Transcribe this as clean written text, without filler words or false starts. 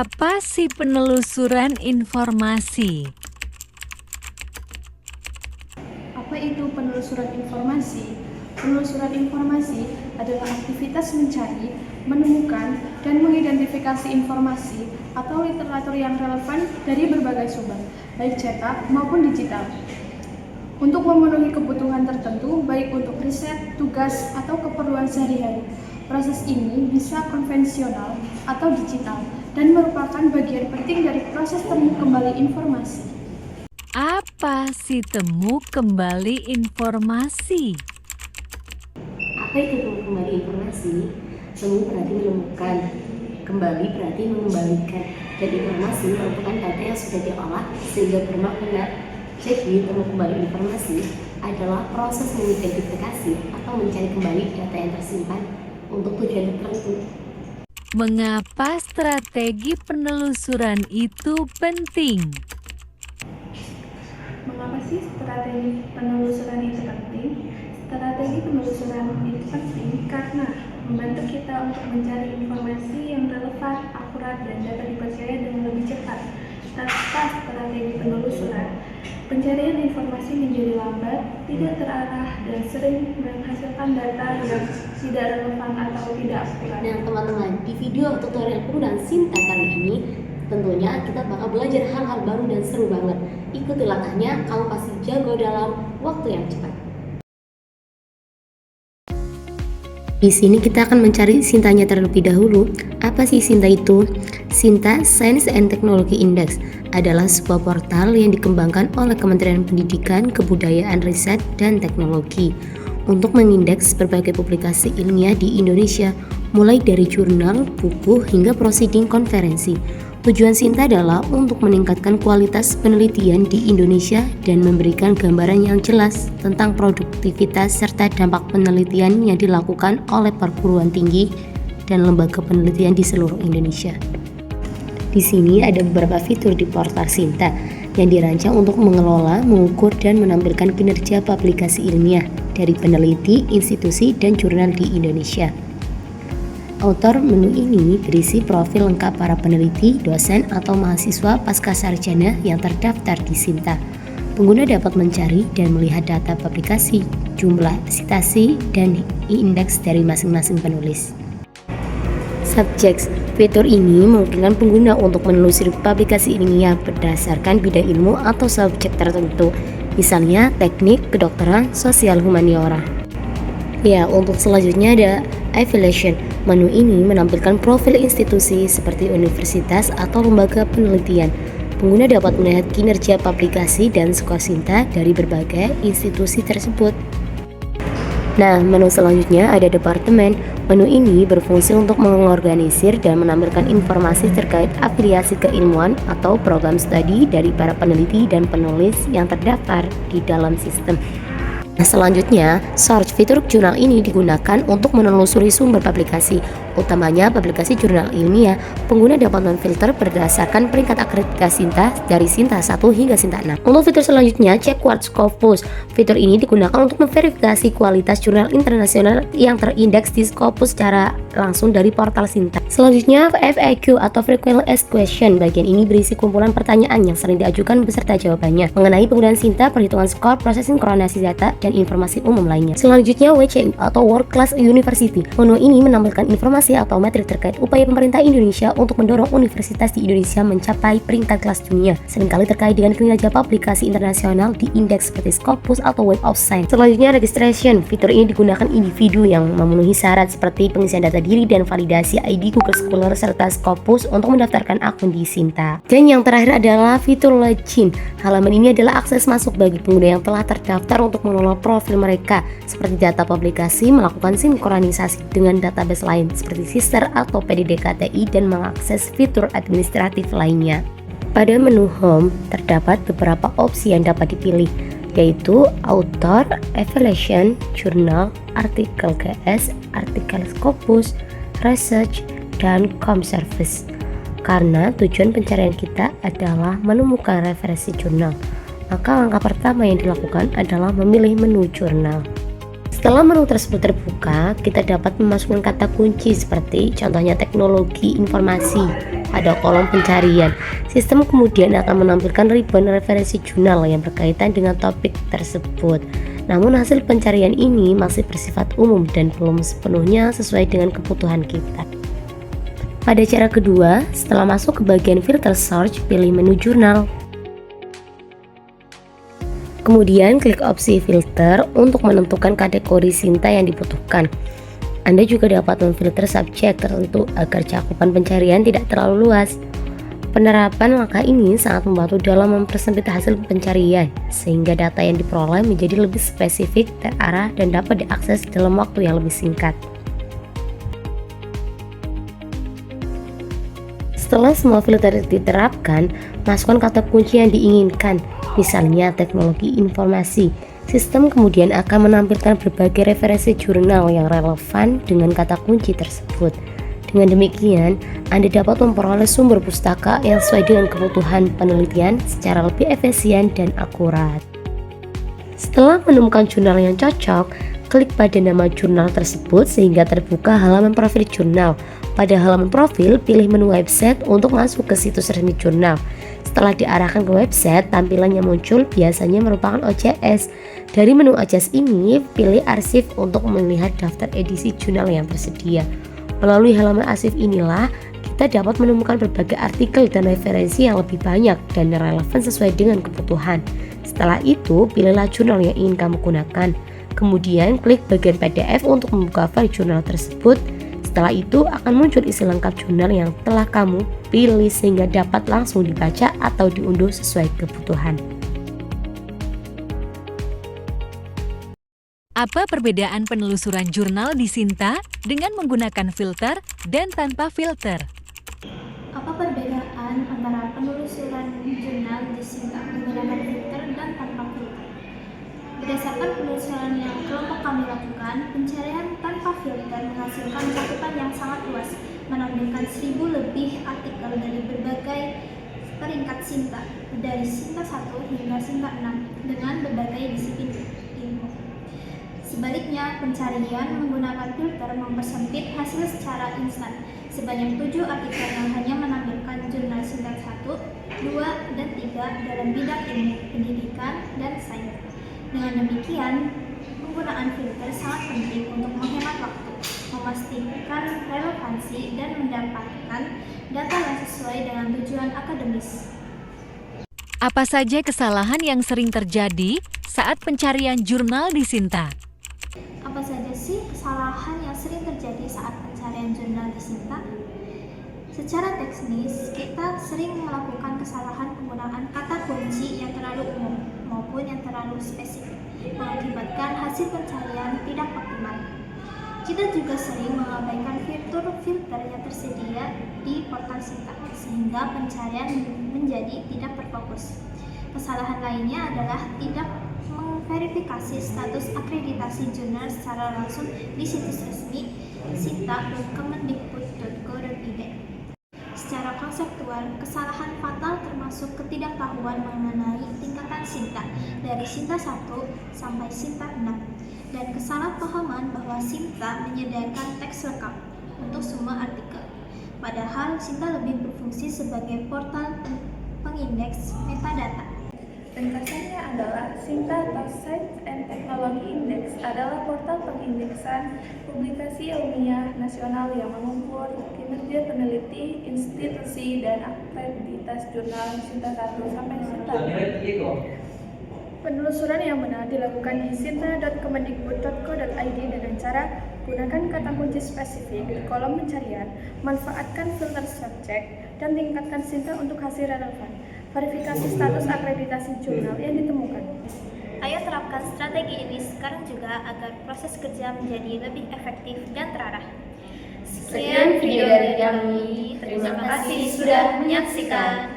Apa sih penelusuran informasi? Apa itu penelusuran informasi? Penelusuran informasi adalah aktivitas mencari, menemukan, dan mengidentifikasi informasi atau literatur yang relevan dari berbagai sumber, baik cetak maupun digital, untuk memenuhi kebutuhan tertentu, baik untuk riset, tugas, atau keperluan sehari-hari. Proses ini bisa konvensional atau digital dan merupakan bagian penting dari proses temu kembali informasi. Apa sih temu kembali informasi? Apa itu temu kembali informasi? Temu berarti menemukan, kembali berarti mengembalikan, dan informasi merupakan data yang sudah diolah sehingga bermakna. Jadi, temu kembali informasi adalah proses mengidentifikasi atau mencari kembali data yang tersimpan untuk tujuan tertentu. Mengapa strategi penelusuran itu penting? Mengapa sih strategi penelusuran itu penting? Strategi penelusuran itu penting karena membantu kita untuk mencari informasi yang relevan, akurat, dan dapat dipercaya dengan lebih cepat. Tanpa strategi penelusuran, pencarian informasi menjadi lambat, tidak terarah, dan sering menghasilkan data yang tidak relevan atau tidak akurat. Nah teman-teman, di video tutorial penggunaan Sinta kali ini tentunya kita bakal belajar hal-hal baru dan seru banget. Ikuti langkahnya, kamu pasti jago dalam waktu yang cepat. Di sini kita akan mencari Sintanya terlebih dahulu. Apa sih Sinta itu? Sinta Science and Technology Index adalah sebuah portal yang dikembangkan oleh Kementerian Pendidikan, Kebudayaan, Riset, dan Teknologi untuk mengindeks berbagai publikasi ilmiah di Indonesia, mulai dari jurnal, buku, hingga proceeding konferensi. Tujuan Sinta adalah untuk meningkatkan kualitas penelitian di Indonesia dan memberikan gambaran yang jelas tentang produktivitas serta dampak penelitian yang dilakukan oleh perguruan tinggi dan lembaga penelitian di seluruh Indonesia. Di sini ada beberapa fitur di portal Sinta yang dirancang untuk mengelola, mengukur, dan menampilkan kinerja publikasi ilmiah dari peneliti, institusi, dan jurnal di Indonesia. Autor menu ini berisi profil lengkap para peneliti, dosen, atau mahasiswa pascasarjana yang terdaftar di Sinta. Pengguna dapat mencari dan melihat data publikasi, jumlah citasi, dan indeks dari masing-masing penulis. Subjects. Fitur ini memungkinkan pengguna untuk menelusuri publikasi ilmiah berdasarkan bidang ilmu atau subjek tertentu, misalnya teknik, kedokteran, sosial, humaniora. Ya, untuk selanjutnya ada Affiliation. Menu ini menampilkan profil institusi seperti universitas atau lembaga penelitian. Pengguna dapat melihat kinerja publikasi dan skor Sinta dari berbagai institusi tersebut. Nah, menu selanjutnya ada Departemen. Menu ini berfungsi untuk mengorganisir dan menampilkan informasi terkait afiliasi keilmuan atau program studi dari para peneliti dan penulis yang terdaftar di dalam sistem. Nah, selanjutnya, search. Fitur jurnal ini digunakan untuk menelusuri sumber publikasi, utamanya publikasi jurnal ilmiah. Pengguna dapat memfilter berdasarkan peringkat akreditasi Sinta dari Sinta 1 hingga Sinta 6. Untuk fitur selanjutnya, check word Scopus. Fitur ini digunakan untuk memverifikasi kualitas jurnal internasional yang terindeks di Scopus secara langsung dari portal Sinta. Selanjutnya, FAQ atau Frequently Asked Question. Bagian ini berisi kumpulan pertanyaan yang sering diajukan beserta jawabannya mengenai penggunaan Sinta, perhitungan skor, proses sinkronisasi data, dan informasi umum lainnya. Selanjutnya, WCU atau World Class University. Menu ini menampilkan informasi atau metrik terkait upaya pemerintah Indonesia untuk mendorong universitas di Indonesia mencapai peringkat kelas dunia, seringkali terkait dengan kinerja publikasi internasional di indeks seperti Scopus atau Web of Science. Selanjutnya, Registration. Fitur ini digunakan individu yang memenuhi syarat seperti pengisian data diri dan validasi ID Google Scholar serta Scopus untuk mendaftarkan akun di Sinta. Dan yang terakhir adalah fitur Login. Halaman ini adalah akses masuk bagi pengguna yang telah terdaftar untuk mengelola profil mereka seperti data publikasi, melakukan sinkronisasi dengan database lain seperti Sister atau PDDKTI, dan mengakses fitur administratif lainnya. Pada menu Home terdapat beberapa opsi yang dapat dipilih, yaitu Author, Affiliation, Jurnal, Artikel GS, Artikel Scopus, Research, dan Com Service. Karena tujuan pencarian kita adalah menemukan referensi jurnal, maka langkah pertama yang dilakukan adalah memilih menu jurnal. Setelah menu tersebut terbuka, kita dapat memasukkan kata kunci seperti contohnya teknologi informasi, pada kolom pencarian. Sistem kemudian akan menampilkan ribuan referensi jurnal yang berkaitan dengan topik tersebut. Namun hasil pencarian ini masih bersifat umum dan belum sepenuhnya sesuai dengan kebutuhan kita. Pada cara kedua, setelah masuk ke bagian filter search, pilih menu jurnal. Kemudian klik opsi filter untuk menentukan kategori Sinta yang dibutuhkan. Anda juga dapat memfilter subjek tertentu agar cakupan pencarian tidak terlalu luas. Penerapan langkah ini sangat membantu dalam mempersempit hasil pencarian, sehingga data yang diperoleh menjadi lebih spesifik, terarah, dan dapat diakses dalam waktu yang lebih singkat. Setelah semua filter diterapkan, masukkan kata kunci yang diinginkan, misalnya teknologi informasi. Sistem kemudian akan menampilkan berbagai referensi jurnal yang relevan dengan kata kunci tersebut. Dengan demikian, Anda dapat memperoleh sumber pustaka yang sesuai dengan kebutuhan penelitian secara lebih efisien dan akurat. Setelah menemukan jurnal yang cocok, klik pada nama jurnal tersebut sehingga terbuka halaman profil jurnal. Pada halaman profil, pilih menu website untuk masuk ke situs resmi jurnal. Setelah diarahkan ke website, tampilan yang muncul biasanya merupakan OJS. Dari menu OJS ini, pilih arsip untuk melihat daftar edisi jurnal yang tersedia. Melalui halaman arsip inilah, kita dapat menemukan berbagai artikel dan referensi yang lebih banyak dan relevan sesuai dengan kebutuhan. Setelah itu, pilihlah jurnal yang ingin kamu gunakan. Kemudian, klik bagian PDF untuk membuka file jurnal tersebut. Setelah itu akan muncul isi lengkap jurnal yang telah kamu pilih sehingga dapat langsung dibaca atau diunduh sesuai kebutuhan. Apa perbedaan penelusuran jurnal di Sinta dengan menggunakan filter dan tanpa filter? Apa perbedaan antara penelusuran jurnal di Sinta menggunakan filter dan tanpa filter? Berdasarkan penelusuran yang kelompok kami lakukan, pencarian tanpa filter menghasilkan cakupan yang sangat luas, menampilkan 1000 lebih artikel dari berbagai peringkat Sinta, dari Sinta 1 hingga Sinta 6, dengan berbagai disiplin ilmu. Sebaliknya, pencarian menggunakan filter mempersempit hasil secara instan. Sebanyak 7 artikel yang hanya menampilkan jurnal Sinta 1, 2, dan 3 dalam bidang ilmu, pendidikan, dan sains. Dengan demikian, penggunaan filter sangat penting untuk menghemat waktu, memastikan relevansi, dan mendapatkan data yang sesuai dengan tujuan akademis. Apa saja kesalahan yang sering terjadi saat pencarian jurnal di Sinta? Apa saja sih kesalahan yang sering terjadi saat pencarian jurnal di Sinta? Secara teknis, kita sering melakukan kesalahan penggunaan kata kunci yang terlalu umum maupun yang terlalu spesifik, mengakibatkan hasil pencarian tidak optimal. Kita juga sering mengabaikan fitur filter yang tersedia di portal Sinta, sehingga pencarian menjadi tidak terfokus. Kesalahan lainnya adalah tidak memverifikasi status akreditasi jurnal secara langsung di situs resmi sinta.kemendikbud.go.id. Secara konseptual, kesalahan fatal termasuk ketidaktahuan mengenai tingkatan Sinta dari Sinta 1 sampai Sinta 6 dan kesalahpahaman bahwa Sinta menyediakan teks lengkap untuk semua artikel. Padahal Sinta lebih berfungsi sebagai portal pengindeks metadata. Ringkasannya adalah Sinta atau Science and Technology Index adalah portal pengindeksan publikasi ilmiah nasional yang mengukur kinerja peneliti, institusi, dan akreditas jurnal Sinta 1 sampai Sinta 6. Penelusuran yang benar dilakukan di sinta.kemendikbud.go.id dengan cara gunakan kata kunci spesifik di kolom pencarian, manfaatkan filter subjek, dan tingkatkan Sinta untuk hasil relevan. Verifikasi status akreditasi jurnal yang ditemukan. Ayo terapkan strategi ini sekarang juga agar proses kerja menjadi lebih efektif dan terarah. Sekian video dari kami. Terima kasih sudah menyaksikan.